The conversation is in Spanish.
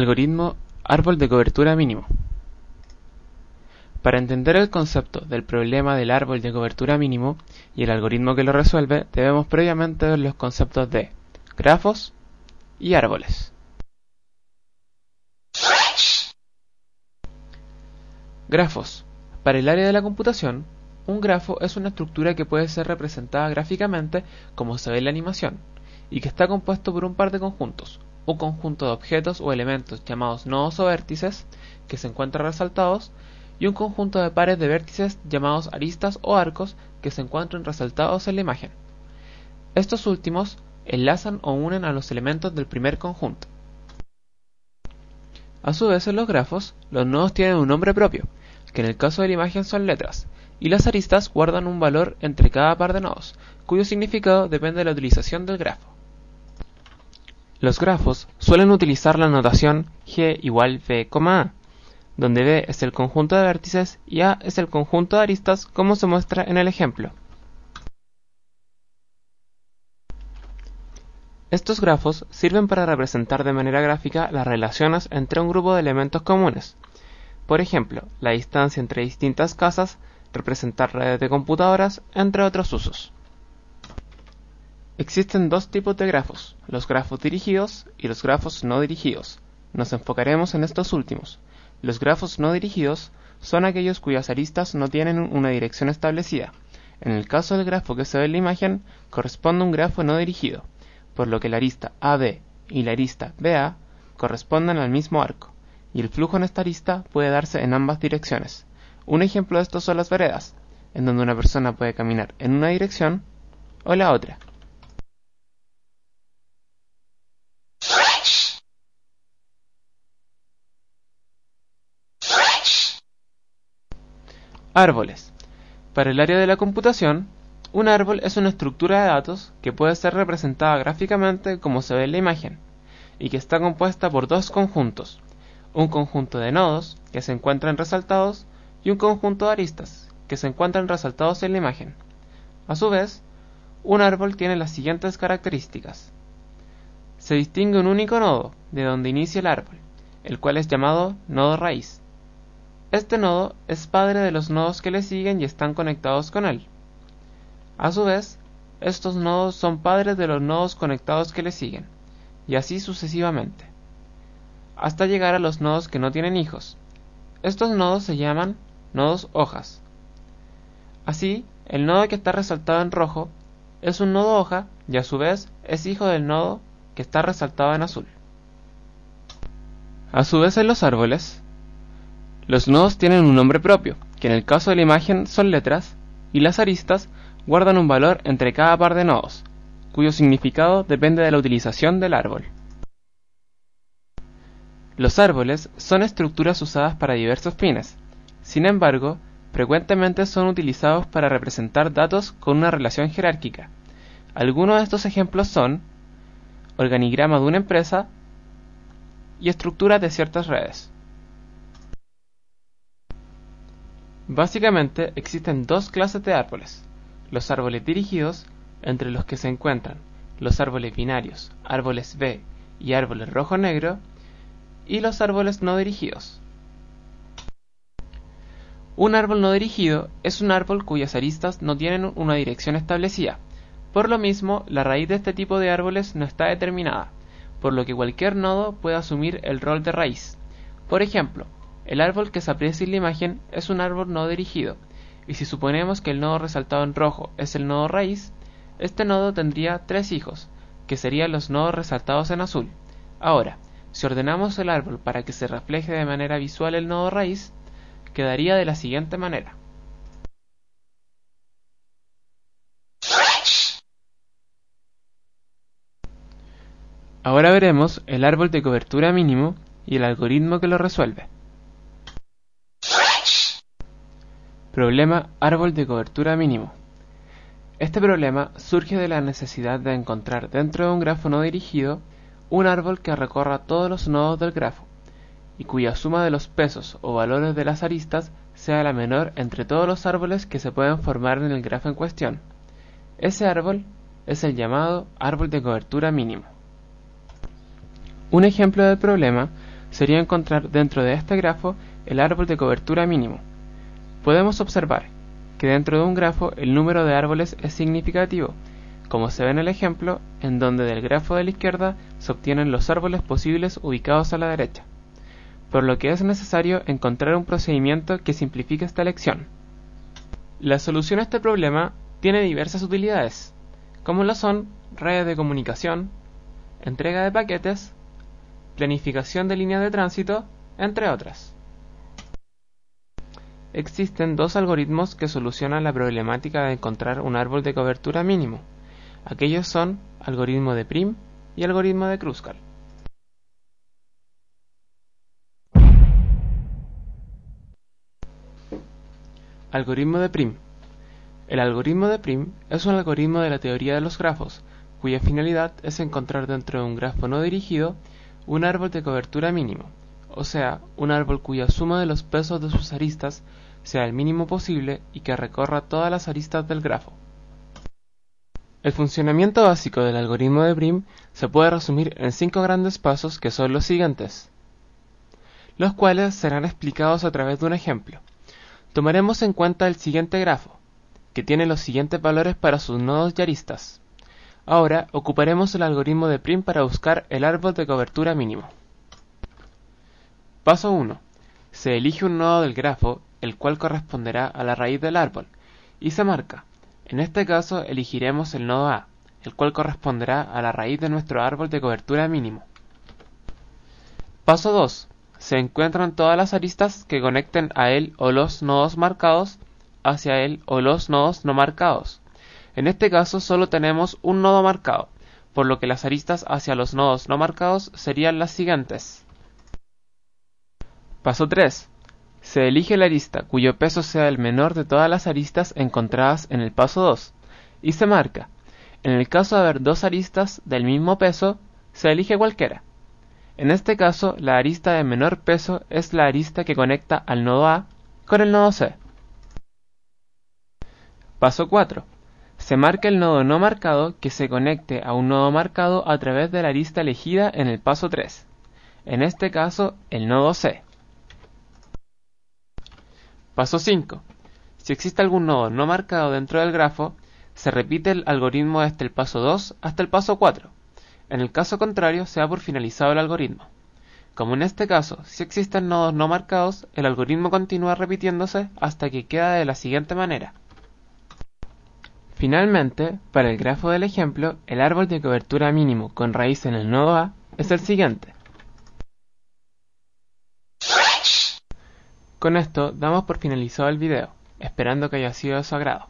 Algoritmo árbol de cobertura mínimo. Para entender el concepto del problema del árbol de cobertura mínimo y el algoritmo que lo resuelve, debemos previamente ver los conceptos de grafos y árboles. Grafos. Para el área de la computación, un grafo es una estructura que puede ser representada gráficamente como se ve en la animación, y que está compuesto por un par de conjuntos, un conjunto de objetos o elementos llamados nodos o vértices, que se encuentran resaltados, y un conjunto de pares de vértices llamados aristas o arcos, que se encuentran resaltados en la imagen. Estos últimos enlazan o unen a los elementos del primer conjunto. A su vez, en los grafos, los nodos tienen un nombre propio, que en el caso de la imagen son letras, y las aristas guardan un valor entre cada par de nodos, cuyo significado depende de la utilización del grafo. Los grafos suelen utilizar la notación G igual B, A, donde B es el conjunto de vértices y A es el conjunto de aristas, como se muestra en el ejemplo. Estos grafos sirven para representar de manera gráfica las relaciones entre un grupo de elementos comunes. Por ejemplo, la distancia entre distintas casas, representar redes de computadoras, entre otros usos. Existen dos tipos de grafos, los grafos dirigidos y los grafos no dirigidos. Nos enfocaremos en estos últimos. Los grafos no dirigidos son aquellos cuyas aristas no tienen una dirección establecida. En el caso del grafo que se ve en la imagen, corresponde a un grafo no dirigido, por lo que la arista AB y la arista BA corresponden al mismo arco, y el flujo en esta arista puede darse en ambas direcciones. Un ejemplo de esto son las veredas, en donde una persona puede caminar en una dirección o la otra. Árboles. Para el área de la computación, un árbol es una estructura de datos que puede ser representada gráficamente como se ve en la imagen, y que está compuesta por dos conjuntos, un conjunto de nodos, que se encuentran resaltados, y un conjunto de aristas, que se encuentran resaltados en la imagen. A su vez, un árbol tiene las siguientes características. Se distingue un único nodo, de donde inicia el árbol, el cual es llamado nodo raíz. Este nodo es padre de los nodos que le siguen y están conectados con él. A su vez, estos nodos son padres de los nodos conectados que le siguen, y así sucesivamente, hasta llegar a los nodos que no tienen hijos. Estos nodos se llaman nodos hojas. Así, el nodo que está resaltado en rojo es un nodo hoja y a su vez es hijo del nodo que está resaltado en azul. A su vez, en los árboles, los nodos tienen un nombre propio, que en el caso de la imagen son letras, y las aristas guardan un valor entre cada par de nodos, cuyo significado depende de la utilización del árbol. Los árboles son estructuras usadas para diversos fines. Sin embargo, frecuentemente son utilizados para representar datos con una relación jerárquica. Algunos de estos ejemplos son organigrama de una empresa y estructuras de ciertas redes. Básicamente existen dos clases de árboles: los árboles dirigidos, entre los que se encuentran los árboles binarios, árboles B y árboles rojo-negro, y los árboles no dirigidos. Un árbol no dirigido es un árbol cuyas aristas no tienen una dirección establecida. Por lo mismo, la raíz de este tipo de árboles no está determinada, por lo que cualquier nodo puede asumir el rol de raíz. Por ejemplo, el árbol que se aprecia en la imagen es un árbol no dirigido, y si suponemos que el nodo resaltado en rojo es el nodo raíz, este nodo tendría tres hijos, que serían los nodos resaltados en azul. Ahora, si ordenamos el árbol para que se refleje de manera visual el nodo raíz, quedaría de la siguiente manera. Ahora veremos el árbol de cobertura mínimo y el algoritmo que lo resuelve. Problema árbol de cobertura mínimo. Este problema surge de la necesidad de encontrar dentro de un grafo no dirigido un árbol que recorra todos los nodos del grafo, y cuya suma de los pesos o valores de las aristas sea la menor entre todos los árboles que se pueden formar en el grafo en cuestión. Ese árbol es el llamado árbol de cobertura mínimo. Un ejemplo del problema sería encontrar dentro de este grafo el árbol de cobertura mínimo. Podemos observar que dentro de un grafo el número de árboles es significativo, como se ve en el ejemplo, en donde del grafo de la izquierda se obtienen los árboles posibles ubicados a la derecha, por lo que es necesario encontrar un procedimiento que simplifique esta elección. La solución a este problema tiene diversas utilidades, como lo son redes de comunicación, entrega de paquetes, planificación de líneas de tránsito, entre otras. Existen dos algoritmos que solucionan la problemática de encontrar un árbol de cobertura mínimo. Aquellos son algoritmo de Prim y algoritmo de Kruskal. Algoritmo de Prim. El algoritmo de Prim es un algoritmo de la teoría de los grafos, cuya finalidad es encontrar dentro de un grafo no dirigido un árbol de cobertura mínimo, o sea, un árbol cuya suma de los pesos de sus aristas sea el mínimo posible y que recorra todas las aristas del grafo. El funcionamiento básico del algoritmo de Prim se puede resumir en 5 grandes pasos que son los siguientes, los cuales serán explicados a través de un ejemplo. Tomaremos en cuenta el siguiente grafo, que tiene los siguientes valores para sus nodos y aristas. Ahora ocuparemos el algoritmo de Prim para buscar el árbol de cobertura mínimo. Paso 1. Se elige un nodo del grafo, el cual corresponderá a la raíz del árbol, y se marca. En este caso elegiremos el nodo A, el cual corresponderá a la raíz de nuestro árbol de cobertura mínimo. Paso 2. Se encuentran todas las aristas que conecten a él o los nodos marcados hacia él o los nodos no marcados. En este caso solo tenemos un nodo marcado, por lo que las aristas hacia los nodos no marcados serían las siguientes. Paso 3. Se elige la arista cuyo peso sea el menor de todas las aristas encontradas en el paso 2, y se marca. En el caso de haber dos aristas del mismo peso, se elige cualquiera. En este caso, la arista de menor peso es la arista que conecta al nodo A con el nodo C. Paso 4. Se marca el nodo no marcado que se conecte a un nodo marcado a través de la arista elegida en el paso 3. En este caso, el nodo C. Paso 5. Si existe algún nodo no marcado dentro del grafo, se repite el algoritmo desde el paso 2 hasta el paso 4. En el caso contrario, se da por finalizado el algoritmo. Como en este caso, si existen nodos no marcados, el algoritmo continúa repitiéndose hasta que queda de la siguiente manera. Finalmente, para el grafo del ejemplo, el árbol de cobertura mínimo con raíz en el nodo A es el siguiente. Con esto damos por finalizado el video, esperando que haya sido de su agrado.